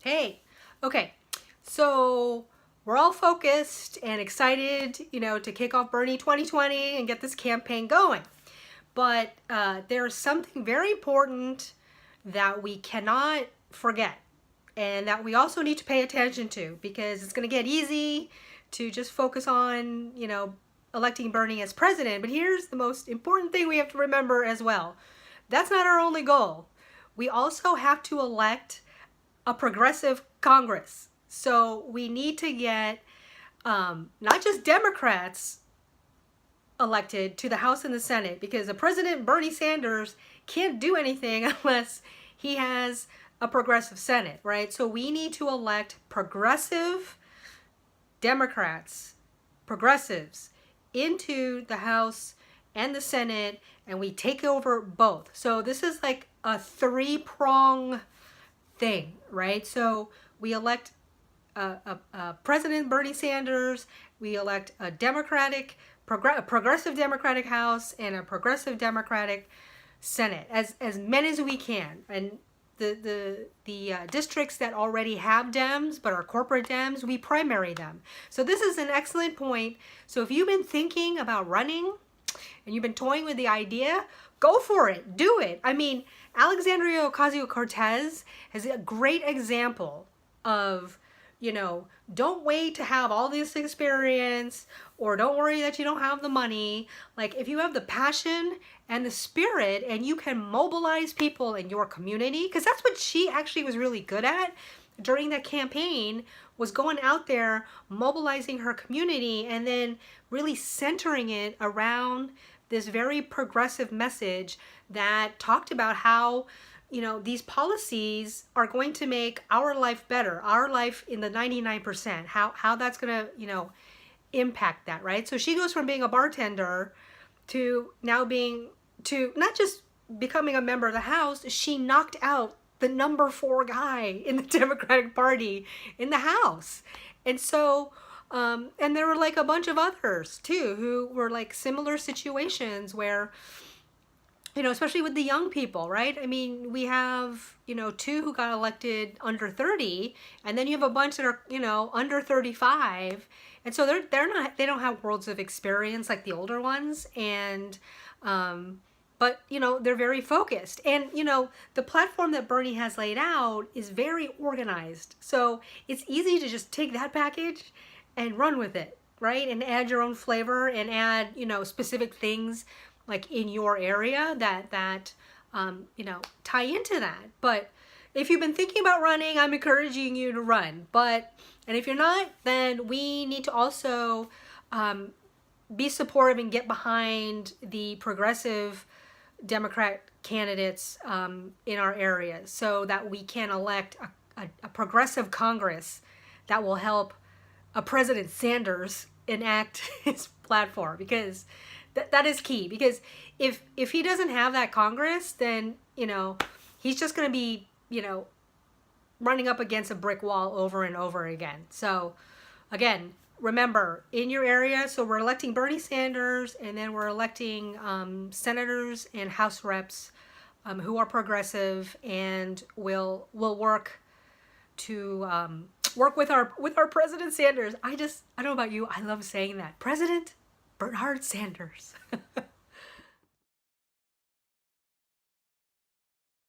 Hey, okay, so we're all focused and excited, to kick off Bernie 2020 and get this campaign going. But there's something very important that we cannot forget and that we also need to pay attention to because it's going to get easy to just focus on, electing Bernie as president. But here's the most important thing we have to remember as well. That's not our only goal. We also have to elect a progressive Congress. So we need to get not just Democrats elected to the House and the Senate, because the President Bernie Sanders can't do anything unless he has a progressive Senate, right? So we need to elect progressive Democrats, progressives, into the House and the Senate, and we take over both. So this is like a three-prong thing, right? So we elect President Bernie Sanders, we elect a progressive Democratic House and a progressive Democratic Senate, as many as we can. And the districts that already have Dems but are corporate Dems, we primary them. So this is an excellent point. So if you've been thinking about running and you've been toying with the idea, go for it. Do it. I mean, Alexandria Ocasio-Cortez is a great example of, don't wait to have all this experience, or don't worry that you don't have the money. Like, if you have the passion and the spirit and you can mobilize people in your community, because that's what she actually was really good at during that campaign, was going out there, mobilizing her community, and then really centering it around this very progressive message that talked about how, these policies are going to make our life better, our life in the 99%, how that's going to, impact that, right? So she goes from being a bartender to now to not just becoming a member of the House, she knocked out the number 4 guy in the Democratic Party in the House. And so, and there were like a bunch of others too, who were like similar situations where, especially with the young people, right? I mean, we have, 2 who got elected under 30, and then you have a bunch that are, under 35. And so they don't have worlds of experience like the older ones. And, but, they're very focused. And, the platform that Bernie has laid out is very organized. So it's easy to just take that package and run with it, right? And add your own flavor and add, specific things like in your area that tie into that. But if you've been thinking about running, I'm encouraging you to run. And if you're not, then we need to also be supportive and get behind the progressive Democrat candidates in our areas, so that we can elect a progressive Congress that will help a President Sanders enact his platform, because that is key. Because if he doesn't have that Congress, then he's just going to be running up against a brick wall over and over again. So again, remember, in your area, so we're electing Bernie Sanders, and then we're electing senators and House reps who are progressive, and will work to work with our President Sanders. I don't know about you, I love saying that. President Bernard Sanders.